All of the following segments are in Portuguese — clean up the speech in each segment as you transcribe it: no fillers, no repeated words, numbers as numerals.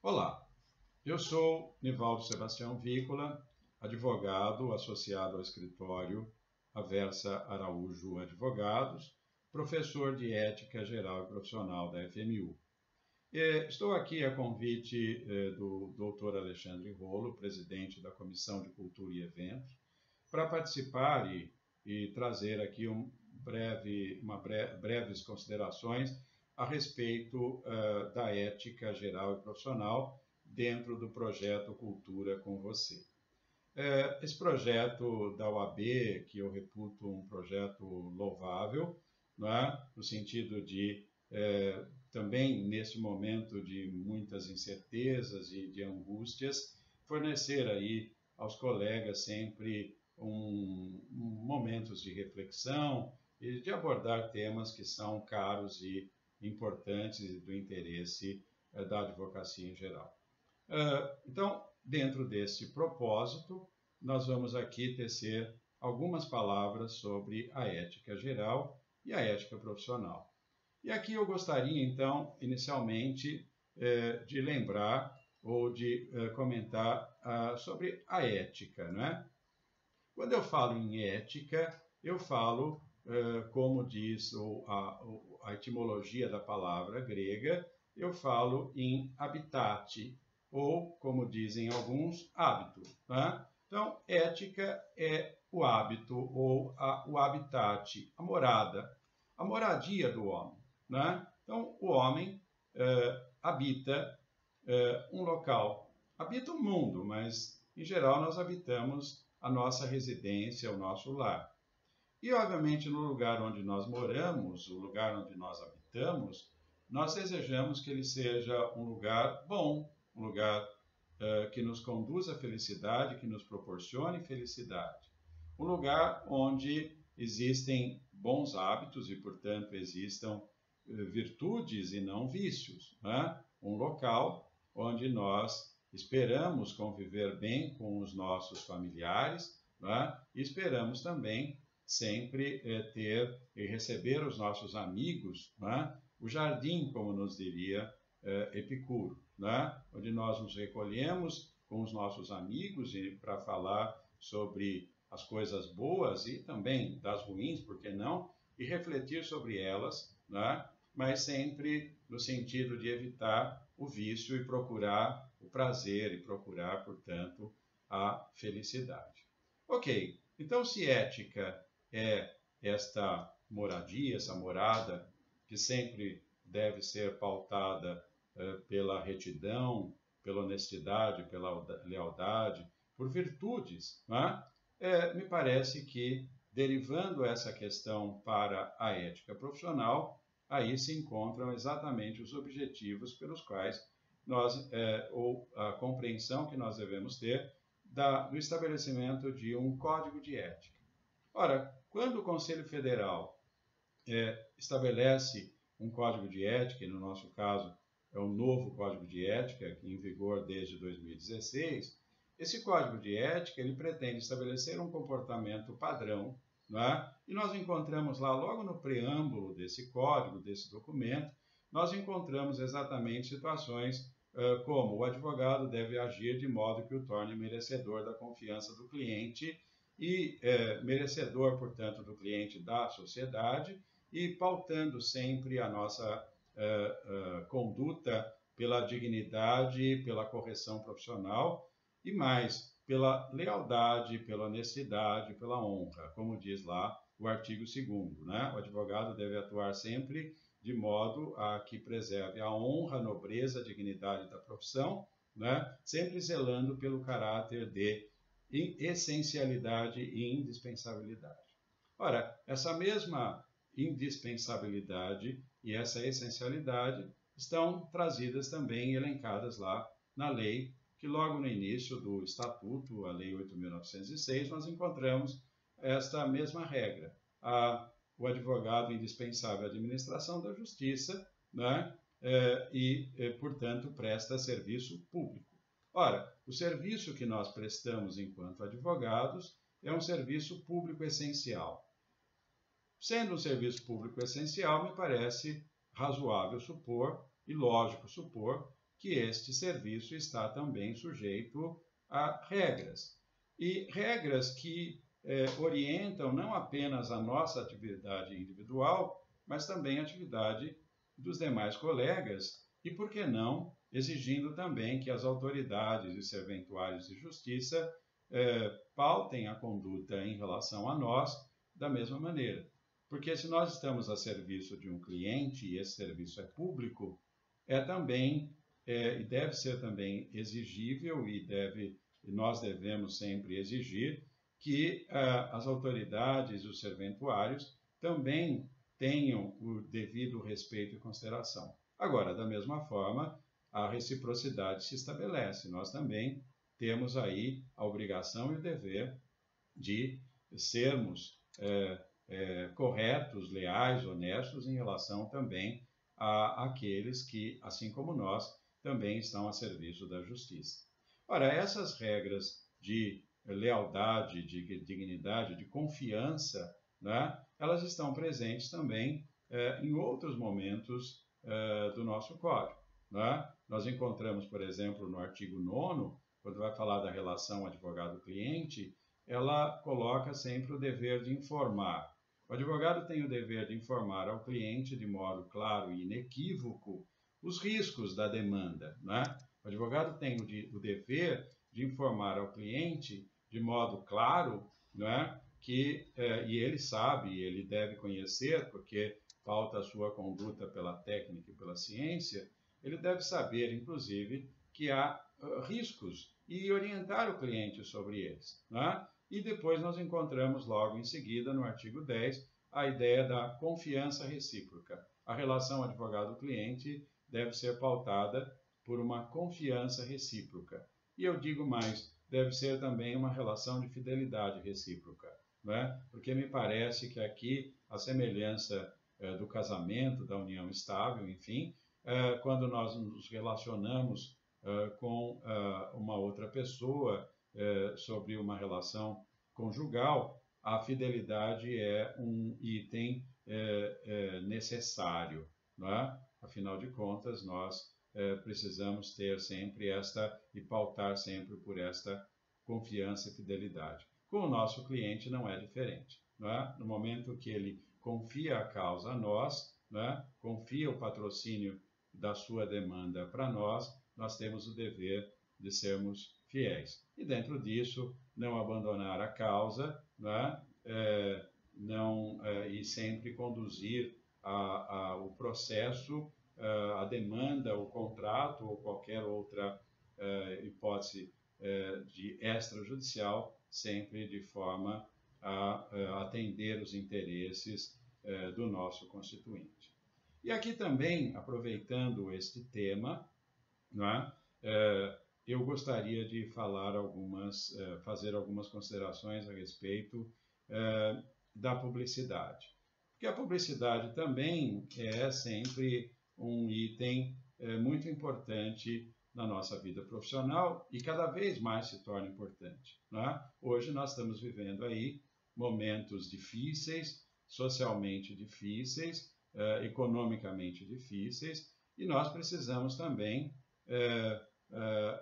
Olá, eu sou Nivaldo Sebastião Vícola, advogado associado ao escritório Aversa Araújo Advogados, professor de Ética Geral e Profissional da FMU. Estou aqui a convite do Dr. Alexandre Rolo, presidente da Comissão de Cultura e Eventos, para participar e trazer aqui breves considerações a respeito da ética geral e profissional dentro do projeto Cultura com Você. Esse projeto da OAB, que eu reputo um projeto louvável, não é? No sentido de, também nesse momento de muitas incertezas e de angústias, fornecer aí aos colegas sempre momentos de reflexão e de abordar temas que são caros e importantes e do interesse da advocacia em geral. Então, dentro desse propósito, nós vamos aqui tecer algumas palavras sobre a ética geral e a ética profissional. E aqui eu gostaria, então, inicialmente, de lembrar ou de comentar sobre a ética, não é? Quando eu falo em ética, eu falo, como diz a etimologia da palavra grega, eu falo em habitate, ou, como dizem alguns, hábito. Né? Então, ética é o hábito ou o habitat, a morada, a moradia do homem. Né? Então, o homem habita um local, habita o mundo, mas, em geral, nós habitamos a nossa residência, o nosso lar. E, obviamente, no lugar onde nós moramos, o lugar onde nós habitamos, nós desejamos que ele seja um lugar bom, um lugar que nos conduza à felicidade, que nos proporcione felicidade. Um lugar onde existem bons hábitos e, portanto, existam virtudes e não vícios. Né? Um local onde nós esperamos conviver bem com os nossos familiares, né? E esperamos também sempre ter e receber os nossos amigos, né? O jardim, como nos diria Epicuro, né? Onde nós nos recolhemos com os nossos amigos e para falar sobre as coisas boas e também das ruins, por que não, e refletir sobre elas, né? Mas sempre no sentido de evitar o vício e procurar o prazer e procurar, portanto, a felicidade. Ok, então se ética é esta moradia, essa morada que sempre deve ser pautada pela retidão, pela honestidade, pela lealdade, por virtudes, né? Me parece que, derivando essa questão para a ética profissional, aí se encontram exatamente os objetivos pelos quais nós, ou a compreensão que nós devemos ter do estabelecimento de um código de ética. Ora, quando o Conselho Federal estabelece um código de ética, e no nosso caso é um novo código de ética, em vigor desde 2016, esse código de ética ele pretende estabelecer um comportamento padrão, né? E nós encontramos lá, logo no preâmbulo desse código, desse documento, nós encontramos exatamente situações como o advogado deve agir de modo que o torne merecedor da confiança do cliente e merecedor, portanto, do cliente da sociedade e pautando sempre a nossa conduta pela dignidade, pela correção profissional e mais, pela lealdade, pela honestidade, pela honra, como diz lá o artigo 2º, né? O advogado deve atuar sempre de modo a que preserve a honra, a nobreza, a dignidade da profissão, né? Sempre zelando pelo caráter de essencialidade e indispensabilidade. Ora, essa mesma indispensabilidade e essa essencialidade estão trazidas também, elencadas lá na lei, que logo no início do Estatuto, a Lei 8.906, nós encontramos esta mesma regra. O advogado indispensável à administração da justiça, né? Portanto, presta serviço público. Ora, o serviço que nós prestamos enquanto advogados é um serviço público essencial. Sendo um serviço público essencial, me parece razoável supor e lógico supor que este serviço está também sujeito a regras. E regras que orientam não apenas a nossa atividade individual, mas também a atividade dos demais colegas e, por que não, exigindo também que as autoridades e serventuários de justiça pautem a conduta em relação a nós da mesma maneira. Porque se nós estamos a serviço de um cliente e esse serviço é público, é também e deve ser também exigível e nós devemos sempre exigir que as autoridades e os serventuários também tenham o devido respeito e consideração. Agora, da mesma forma, a reciprocidade se estabelece. Nós também temos aí a obrigação e o dever de sermos corretos, leais, honestos em relação também àqueles que, assim como nós, também estão a serviço da justiça. Ora, essas regras de lealdade, de dignidade, de confiança, né, elas estão presentes também em outros momentos do nosso código. Né? Nós encontramos, por exemplo, no artigo 9º, quando vai falar da relação advogado-cliente, ela coloca sempre o dever de informar. O advogado tem o dever de informar ao cliente de modo claro e inequívoco os riscos da demanda. Né? O advogado tem o dever de informar ao cliente de modo claro, né, que, e ele sabe, ele deve conhecer, porque pauta a sua conduta pela técnica e pela ciência, ele deve saber, inclusive, que há riscos e orientar o cliente sobre eles. Né? E depois nós encontramos logo em seguida, no artigo 10, a ideia da confiança recíproca. A relação advogado-cliente deve ser pautada por uma confiança recíproca. E eu digo mais, deve ser também uma relação de fidelidade recíproca, né? Porque me parece que aqui a semelhança do casamento, da união estável, enfim, quando nós nos relacionamos com uma outra pessoa sobre uma relação conjugal, a fidelidade é um item necessário, não é? Afinal de contas, nós precisamos ter sempre e pautar sempre por esta confiança e fidelidade. Com o nosso cliente não é diferente. Não é? No momento que ele confia a causa a nós, não é? Confia o patrocínio da sua demanda para nós, nós temos o dever de sermos fiéis. E dentro disso, não abandonar a causa, não é? E sempre conduzir o processo, a demanda, o contrato ou qualquer outra hipótese de extrajudicial, sempre de forma a atender os interesses do nosso constituinte. E aqui também, aproveitando este tema, não é? Eu gostaria de fazer algumas considerações a respeito da publicidade. Porque a publicidade também é sempre um item muito importante na nossa vida profissional e cada vez mais se torna importante. Né? Hoje nós estamos vivendo aí momentos difíceis, socialmente difíceis, economicamente difíceis, e nós precisamos também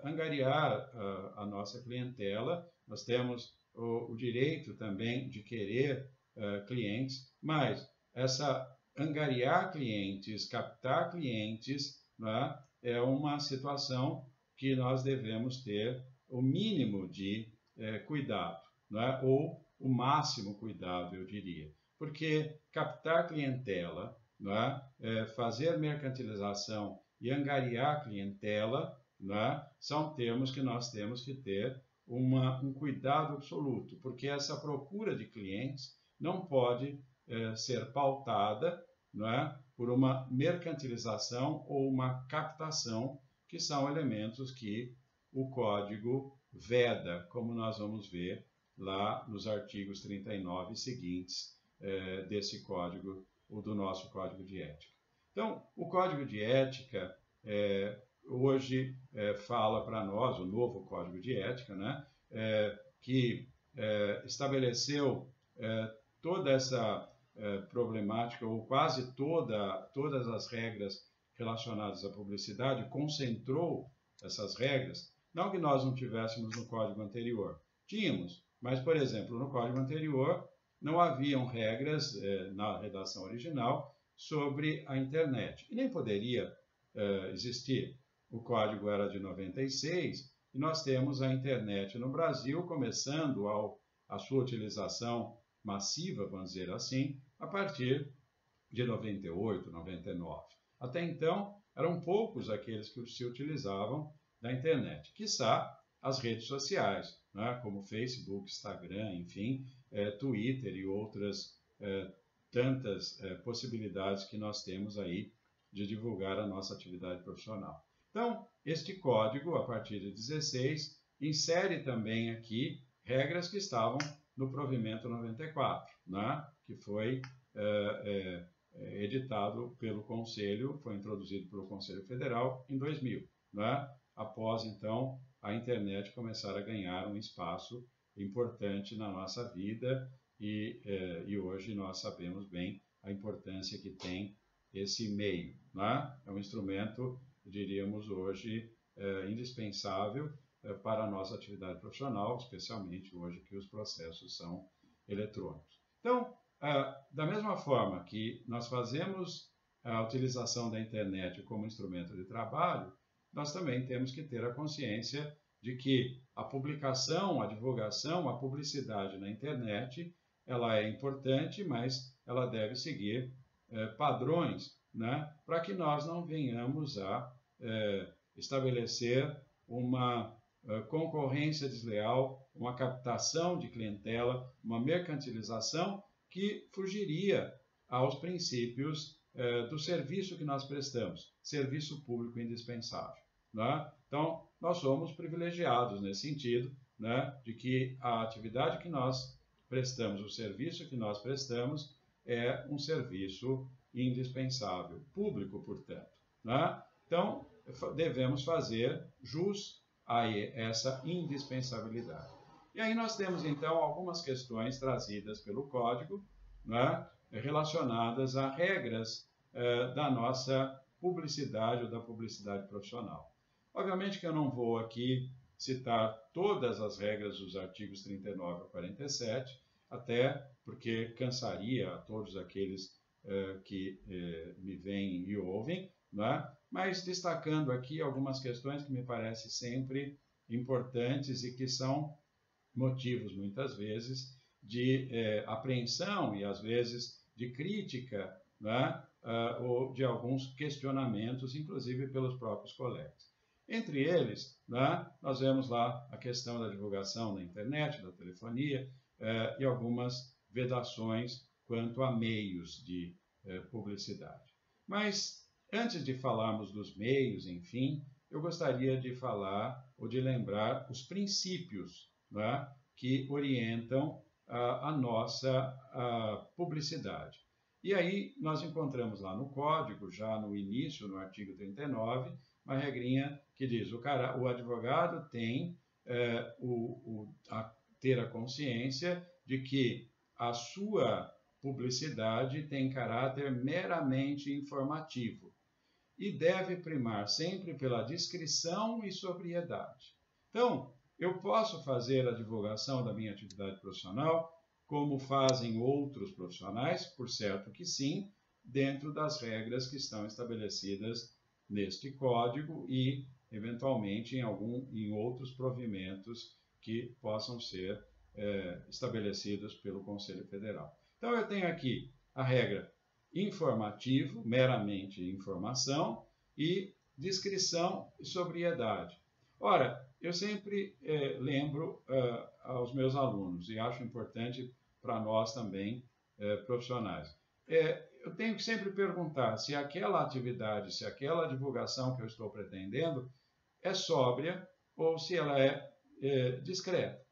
angariar a nossa clientela. Nós temos o direito também de querer clientes, mas angariar clientes, captar clientes, né, é uma situação que nós devemos ter o mínimo de cuidado, né, ou o máximo cuidado, eu diria. Porque captar clientela, né, fazer mercantilização e angariar clientela, né, são termos que nós temos que ter um cuidado absoluto, porque essa procura de clientes não pode ser pautada, não é, por uma mercantilização ou uma captação, que são elementos que o Código veda, como nós vamos ver lá nos artigos 39 e seguintes desse Código, ou do nosso Código de Ética. Então, o Código de Ética hoje fala para nós, o novo Código de Ética, né, que estabeleceu toda essa problemática, ou quase todas as regras relacionadas à publicidade concentrou essas regras. Não que nós não tivéssemos no código anterior. Tínhamos, mas, por exemplo, no código anterior não haviam regras na redação original sobre a internet. E nem poderia existir. O código era de 96 e nós temos a internet no Brasil começando a sua utilização massiva, vamos dizer assim, a partir de 98, 99. Até então, eram poucos aqueles que se utilizavam da internet, quiçá as redes sociais, né, como Facebook, Instagram, enfim, Twitter e outras tantas possibilidades que nós temos aí de divulgar a nossa atividade profissional. Então, este código, a partir de 16, insere também aqui regras que estavam no provimento 94, né, que foi editado pelo Conselho, foi introduzido pelo Conselho Federal em 2000, né, após, então, a internet começar a ganhar um espaço importante na nossa vida e hoje nós sabemos bem a importância que tem esse meio, né? É um instrumento, diríamos hoje, indispensável para a nossa atividade profissional, especialmente hoje que os processos são eletrônicos. Então, da mesma forma que nós fazemos a utilização da internet como instrumento de trabalho, nós também temos que ter a consciência de que a publicação, a divulgação, a publicidade na internet, ela é importante, mas ela deve seguir padrões, né, para que nós não venhamos a estabelecer uma concorrência desleal, uma captação de clientela, uma mercantilização que fugiria aos princípios do serviço que nós prestamos, serviço público indispensável, né? Então, nós somos privilegiados nesse sentido, né, de que a atividade que nós prestamos, o serviço que nós prestamos, é um serviço indispensável, público, portanto, né? Então, devemos fazer jus a essa indispensabilidade. E aí nós temos, então, algumas questões trazidas pelo Código, né, relacionadas a regras da nossa publicidade ou da publicidade profissional. Obviamente que eu não vou aqui citar todas as regras dos artigos 39 a 47, até porque cansaria a todos aqueles que me veem e ouvem, né? Mas destacando aqui algumas questões que me parecem sempre importantes e que são motivos, muitas vezes, de apreensão e, às vezes, de crítica, né? Ou de alguns questionamentos, inclusive pelos próprios colegas. Entre eles, né, nós vemos lá a questão da divulgação na internet, da telefonia, e algumas vedações quanto a meios de publicidade. Mas, antes de falarmos dos meios, enfim, eu gostaria de falar ou de lembrar os princípios, né, que orientam a nossa publicidade. E aí nós encontramos lá no Código, já no início, no artigo 39, uma regrinha que diz o advogado tem ter a consciência de que a sua publicidade tem caráter meramente informativo e deve primar sempre pela discrição e sobriedade. Então, eu posso fazer a divulgação da minha atividade profissional como fazem outros profissionais, por certo que sim, dentro das regras que estão estabelecidas neste código e, eventualmente, em outros provimentos que possam ser estabelecidos pelo Conselho Federal. Então, eu tenho aqui a regra informativo, meramente informação, e discrição e sobriedade. Ora, eu sempre lembro aos meus alunos, e acho importante para nós também, profissionais, eu tenho que sempre perguntar se aquela atividade, se aquela divulgação que eu estou pretendendo é sóbria ou se ela é discreta.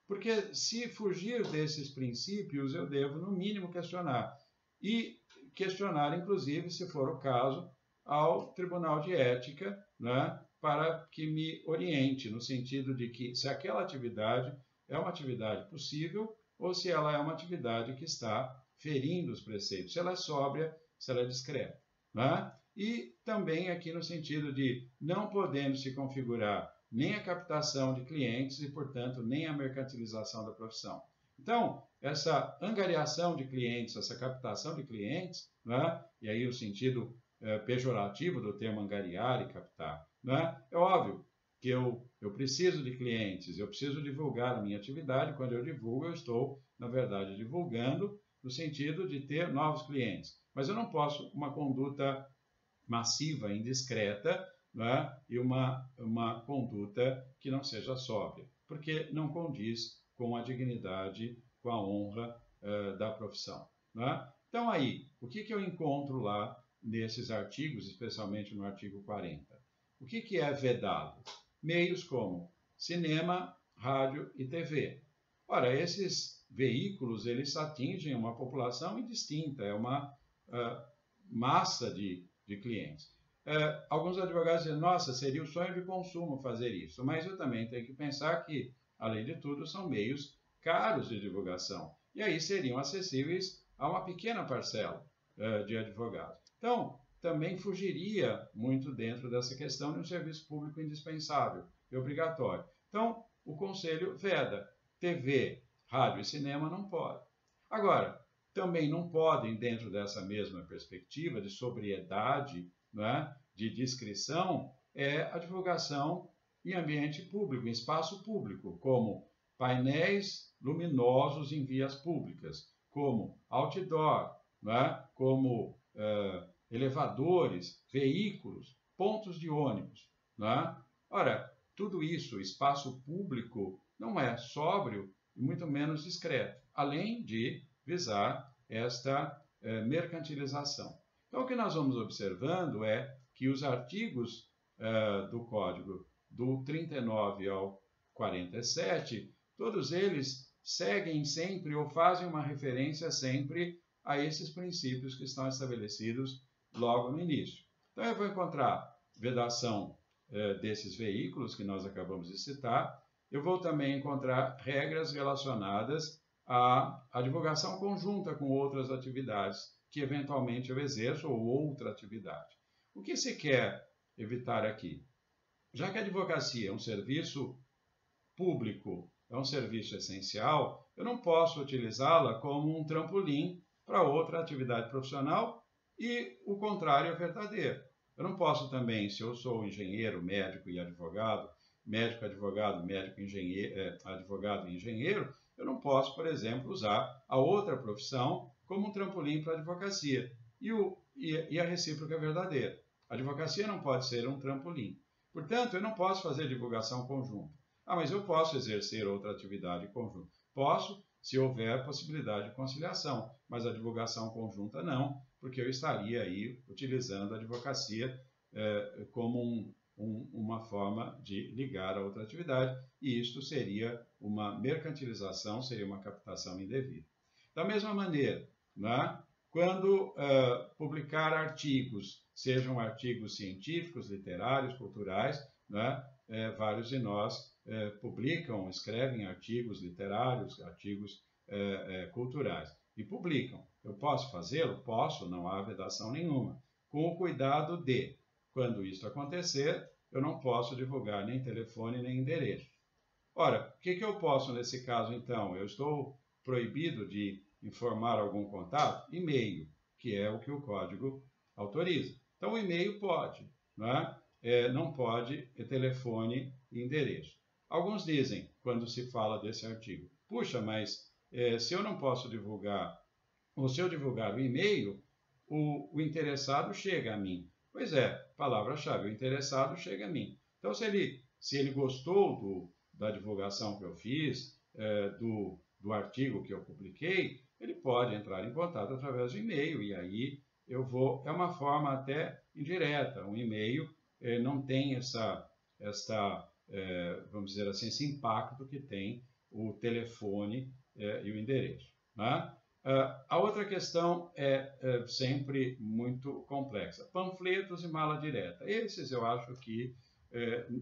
Porque se fugir desses princípios, eu devo, no mínimo, questionar. E questionar, inclusive, se for o caso, ao Tribunal de Ética, né, para que me oriente, no sentido de que se aquela atividade é uma atividade possível ou se ela é uma atividade que está ferindo os preceitos, se ela é sóbria, se ela é discreta, né? e também aqui no sentido de não podendo se configurar nem a captação de clientes e, portanto, nem a mercantilização da profissão. Então, essa angariação de clientes, essa captação de clientes, né, e aí o sentido pejorativo do termo angariar e captar, né, é óbvio que eu preciso de clientes, eu preciso divulgar a minha atividade. Quando eu divulgo, eu estou, na verdade, divulgando no sentido de ter novos clientes. Mas eu não posso uma conduta massiva, indiscreta, né, e uma conduta que não seja sóbria, porque não condiz com a dignidade, com a honra da profissão. Né? Então, aí, o que eu encontro lá nesses artigos, especialmente no artigo 40? O que é vedado? Meios como cinema, rádio e TV. Ora, esses veículos, eles atingem uma população indistinta, é uma massa de clientes. Alguns advogados dizem, nossa, seria o sonho de consumo fazer isso, mas eu também tenho que pensar que, além de tudo, são meios caros de divulgação, e aí seriam acessíveis a uma pequena parcela de advogados. Então, também fugiria muito dentro dessa questão de um serviço público indispensável e obrigatório. Então, o Conselho veda. TV, rádio e cinema não pode. Agora, também não podem, dentro dessa mesma perspectiva de sobriedade, né, de discrição, a divulgação em ambiente público, em espaço público, como painéis luminosos em vias públicas, como outdoor, né, como elevadores, veículos, pontos de ônibus. Né? Ora, tudo isso, espaço público, não é sóbrio e muito menos discreto, além de visar esta mercantilização. Então, o que nós vamos observando é que os artigos do Código do 39 ao 47, todos eles seguem sempre ou fazem uma referência sempre a esses princípios que estão estabelecidos logo no início. Então, eu vou encontrar vedação desses veículos que nós acabamos de citar. Eu vou também encontrar regras relacionadas à divulgação conjunta com outras atividades que eventualmente eu exerço ou outra atividade. O que se quer evitar aqui? Já que a advocacia é um serviço público, é um serviço essencial, eu não posso utilizá-la como um trampolim para outra atividade profissional e o contrário é verdadeiro. Eu não posso também, se eu sou engenheiro, médico e advogado, médico, advogado, médico, engenheiro, advogado e engenheiro, eu não posso, por exemplo, usar a outra profissão como um trampolim para a advocacia. E a recíproca é verdadeira. A advocacia não pode ser um trampolim. Portanto, eu não posso fazer divulgação conjunta. Ah, mas eu posso exercer outra atividade conjunta. Posso, se houver possibilidade de conciliação, mas a divulgação conjunta não, porque eu estaria aí utilizando a advocacia como uma forma de ligar a outra atividade, e isto seria uma mercantilização, seria uma captação indevida. Da mesma maneira, né, quando publicar artigos, sejam artigos científicos, literários, culturais, né, vários de nós publicam, escrevem artigos literários, artigos culturais, e publicam. Eu posso fazê-lo? Posso, não há vedação nenhuma, com o cuidado de, quando isso acontecer, eu não posso divulgar nem telefone nem endereço. Ora, o que eu posso nesse caso, então? Eu estou proibido de informar algum contato? E-mail, que é o que o código autoriza. Então, o e-mail pode, né? Não pode telefone e endereço. Alguns dizem, quando se fala desse artigo, puxa, mas se eu não posso divulgar, ou se eu divulgar o e-mail, o interessado chega a mim. Pois é, palavra-chave, o interessado chega a mim. Então, se ele gostou da divulgação que eu fiz, do artigo que eu publiquei, ele pode entrar em contato através do e-mail, e aí é uma forma até indireta. Um e-mail não tem vamos dizer assim, esse impacto que tem o telefone e o endereço. Né? A outra questão é sempre muito complexa. Panfletos e mala direta. Esses eu acho que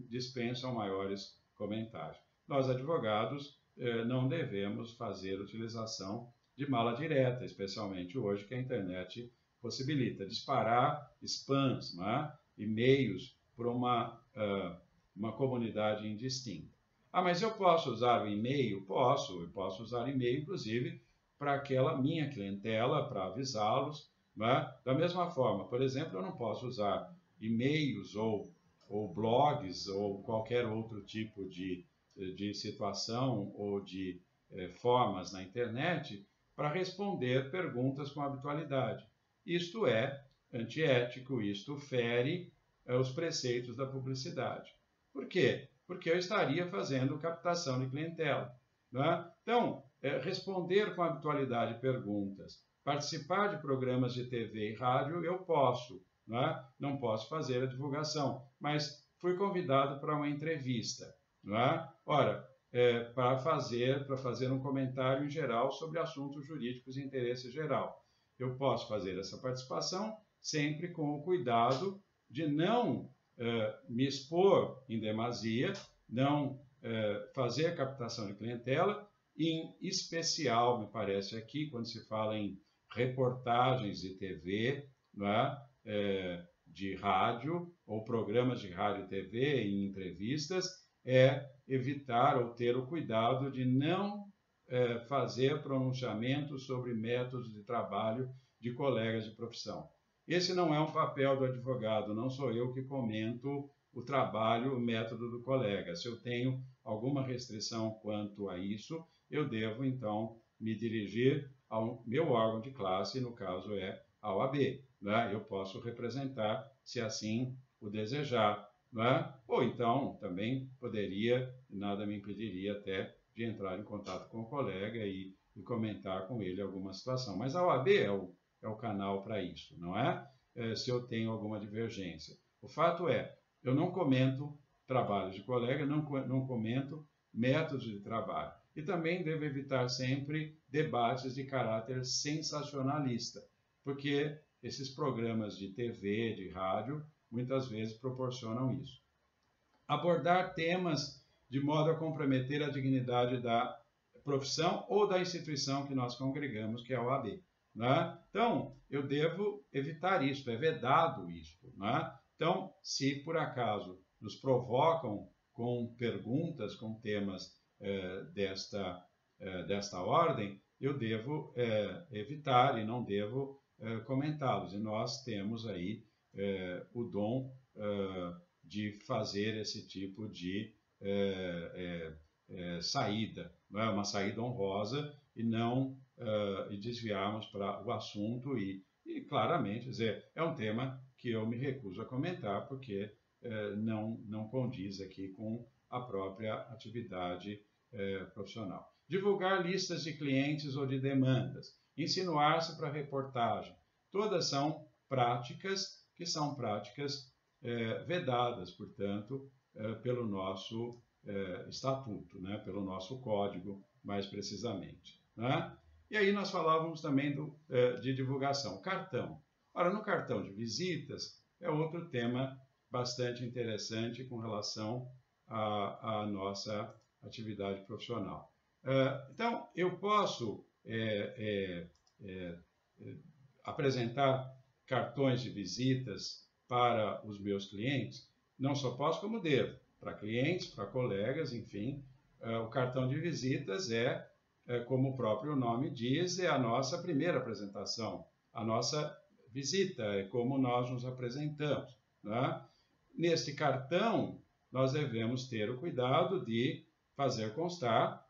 dispensam maiores comentários. Nós, advogados, não devemos fazer utilização de mala direta, especialmente hoje que a internet possibilita disparar spams, né? E-mails para uma comunidade indistinta. Ah, mas eu posso usar o e-mail? Posso, eu posso usar e-mail, inclusive, para aquela minha clientela, para avisá-los, né? Da mesma forma, por exemplo, eu não posso usar e-mails ou blogs ou qualquer outro tipo de situação ou de formas na internet para responder perguntas com habitualidade. Isto é antiético, isto fere os preceitos da publicidade. Por quê? Porque eu estaria fazendo captação de clientela. Não é? Então, responder com habitualidade perguntas, participar de programas de TV e rádio, eu posso. Não é? Não posso fazer a divulgação, mas fui convidado para uma entrevista. Não é? Ora, para fazer um comentário em geral sobre assuntos jurídicos de interesse geral. Eu posso fazer essa participação sempre com o cuidado de não me expor em demasia, não fazer captação de clientela, em especial, me parece aqui, quando se fala em reportagens de TV, não é? De rádio, ou programas de rádio e TV, em entrevistas, evitar ou ter o cuidado de não fazer pronunciamentos sobre métodos de trabalho de colegas de profissão. Esse não é um papel do advogado, não sou eu que comento o trabalho, o método do colega. Se eu tenho alguma restrição quanto a isso, eu devo, então, me dirigir ao meu órgão de classe, no caso a OAB. Né? Eu posso representar, se assim o desejar. Né? Ou então, também poderia, nada me impediria até de entrar em contato com o colega e comentar com ele alguma situação. Mas a OAB é o canal para isso, não é? Se eu tenho alguma divergência. O fato é, eu não comento trabalhos de colega, não comento métodos de trabalho. E também devo evitar sempre debates de caráter sensacionalista, porque esses programas de TV, de rádio, muitas vezes proporcionam isso. Abordar temas de modo a comprometer a dignidade da profissão ou da instituição que nós congregamos, que é a OAB. Né? Então, eu devo evitar isso, é vedado isso. Né? Então, se por acaso nos provocam com perguntas, com temas desta ordem, eu devo evitar e não devo comentá-los. E nós temos aí o dom de fazer esse tipo de saída, não é? Uma saída honrosa e não e desviarmos para o assunto e claramente dizer, é um tema que eu me recuso a comentar porque não condiz aqui com a própria atividade profissional. Divulgar listas de clientes ou de demandas, insinuar-se para reportagem, todas são práticas que são práticas vedadas, portanto, pelo nosso estatuto, né? Pelo nosso código, mais precisamente. Né? E aí nós falávamos também de divulgação. Cartão. Ora, no cartão de visitas é outro tema bastante interessante com relação à nossa atividade profissional. Então, eu posso apresentar cartões de visitas para os meus clientes? Não só posso, como devo. Para clientes, para colegas, enfim. O cartão de visitas como o próprio nome diz, é a nossa primeira apresentação, a nossa visita, é como nós nos apresentamos. Né? Neste cartão, nós devemos ter o cuidado de fazer constar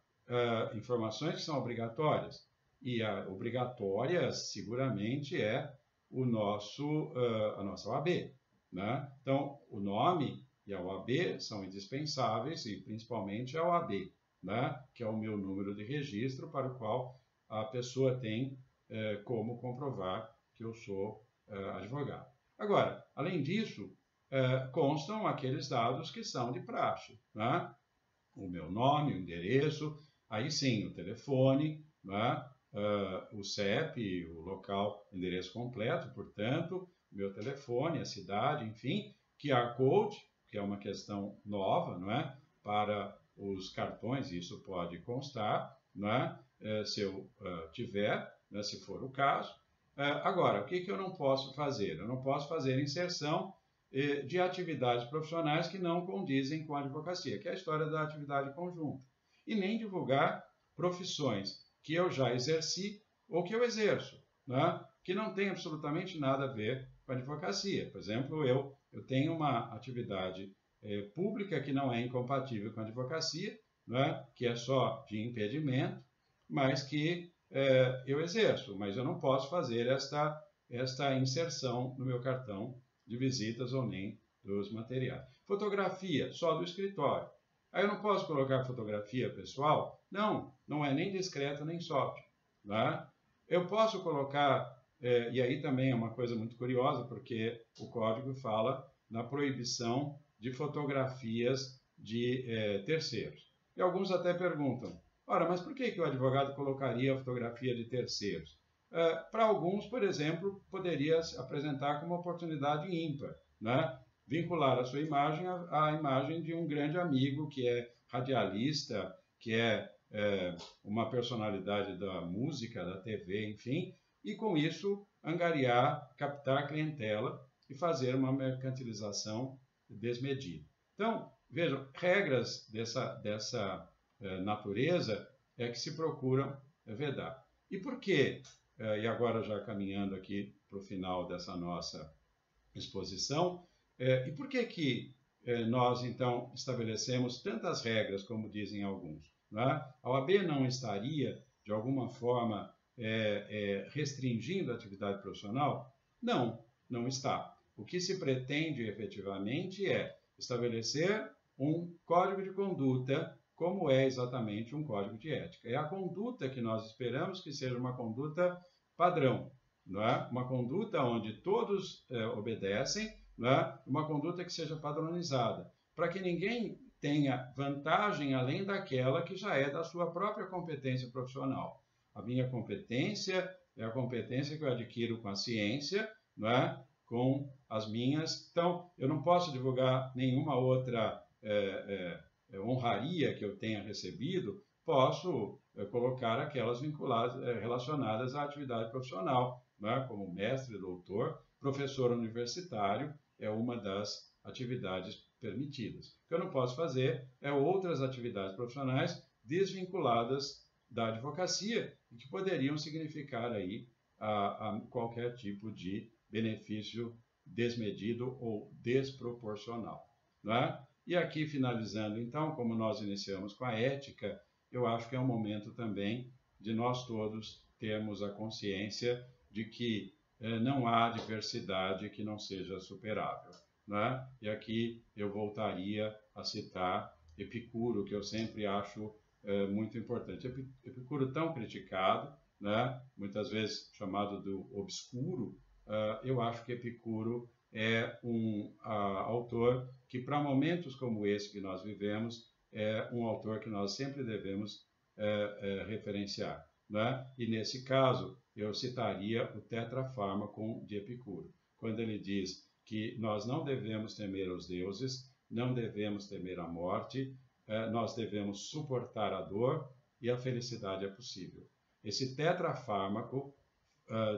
informações que são obrigatórias. E a obrigatória, seguramente, é a nossa OAB. Né? Então, o nome e a OAB são indispensáveis, e principalmente a OAB, né? Que é o meu número de registro para o qual a pessoa tem como comprovar que eu sou advogado. Agora, além disso, constam aqueles dados que são de praxe, né? O meu nome, o endereço, aí sim, o telefone, né? O CEP, o local, endereço completo, portanto, meu telefone, a cidade, enfim, QR Code, que é uma questão nova, não é? Para os cartões, isso pode constar, não é? Se eu tiver, né? Se for o caso, Agora, o que eu não posso fazer? Eu não posso fazer inserção de atividades profissionais que não condizem com a advocacia, que é a história da atividade conjunta. E nem divulgar profissões que eu já exerci ou que eu exerço, né? Que não tem absolutamente nada a ver com a advocacia. Por exemplo, eu tenho uma atividade pública que não é incompatível com a advocacia, né? Que é só de impedimento, mas que eu exerço, mas eu não posso fazer esta inserção no meu cartão de visitas ou nem dos materiais. Fotografia, só do escritório. Aí eu não posso colocar fotografia pessoal? Não, não é nem discreto nem sóbrio. Né? Eu posso colocar, e aí também é uma coisa muito curiosa, porque o código fala na proibição de fotografias de terceiros. E alguns até perguntam, ora, mas por que o advogado colocaria a fotografia de terceiros? Para alguns, por exemplo, poderia se apresentar como uma oportunidade ímpar, né? Vincular a sua imagem à imagem de um grande amigo que é radialista, que é uma personalidade da música, da TV, enfim, e com isso angariar, captar clientela e fazer uma mercantilização desmedida. Então, vejam, regras dessa natureza é que se procuram vedar. E por quê? E agora já caminhando aqui para o final dessa nossa exposição, e por que nós, então, estabelecemos tantas regras, como dizem alguns? Não é? A OAB não estaria, de alguma forma, restringindo a atividade profissional? Não, não está. O que se pretende, efetivamente, é estabelecer um código de conduta, como é exatamente um código de ética. É a conduta que nós esperamos que seja uma conduta padrão, não é? Uma conduta onde todos obedecem, não é? Uma conduta que seja padronizada, para que ninguém tenha vantagem além daquela que já é da sua própria competência profissional. A minha competência é a competência que eu adquiro com a ciência, não é? Com as minhas. Então, eu não posso divulgar nenhuma outra honraria que eu tenha recebido, posso colocar aquelas vinculadas, relacionadas à atividade profissional, né? Como mestre, doutor, professor universitário, é uma das atividades permitidas. O que eu não posso fazer é outras atividades profissionais desvinculadas da advocacia e que poderiam significar aí a qualquer tipo de benefício desmedido ou desproporcional. Não é? E aqui, finalizando, então, como nós iniciamos com a ética, eu acho que é um momento também de nós todos termos a consciência de que não há diversidade que não seja superável. Né? E aqui eu voltaria a citar Epicuro, que eu sempre acho muito importante. Epicuro tão criticado, né? Muitas vezes chamado do obscuro, eu acho que Epicuro é um autor que, para momentos como esse que nós vivemos, é um autor que nós sempre devemos referenciar. Né? E, nesse caso, eu citaria o Tetrafármaco de Epicuro, quando ele diz que nós não devemos temer os deuses, não devemos temer a morte, nós devemos suportar a dor e a felicidade é possível. Esse tetrafármaco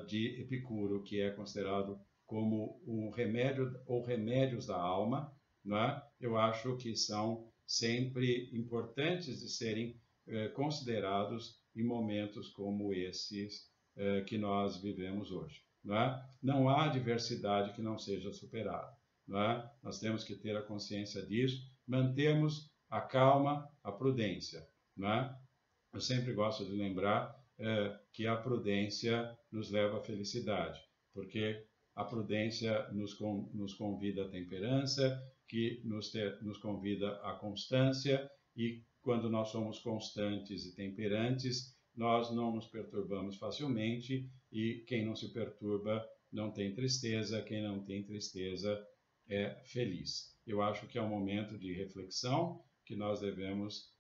de Epicuro, que é considerado como um remédio ou remédios da alma, né? Eu acho que são sempre importantes de serem considerados em momentos como esses que nós vivemos hoje. Né? Não há diversidade que não seja superada. Né? Nós temos que ter a consciência disso, mantermos a calma, a prudência. Né? Eu sempre gosto de lembrar que a prudência nos leva à felicidade, porque a prudência nos convida à temperança, que nos convida à constância, e quando nós somos constantes e temperantes, nós não nos perturbamos facilmente, e quem não se perturba não tem tristeza, quem não tem tristeza é feliz. Eu acho que é um momento de reflexão que nós devemos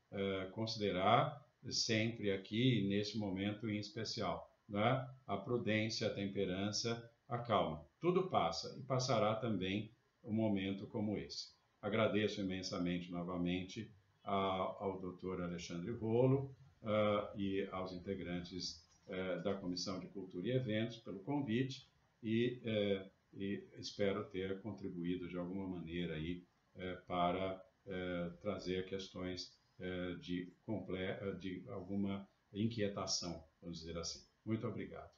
considerar sempre aqui, nesse momento em especial, né? A prudência, a temperança, a calma. Tudo passa e passará também um momento como esse. Agradeço imensamente novamente ao Dr. Alexandre Rolo e aos integrantes da Comissão de Cultura e Eventos pelo convite e espero ter contribuído de alguma maneira aí para trazer questões de alguma inquietação, vamos dizer assim. Muito obrigado.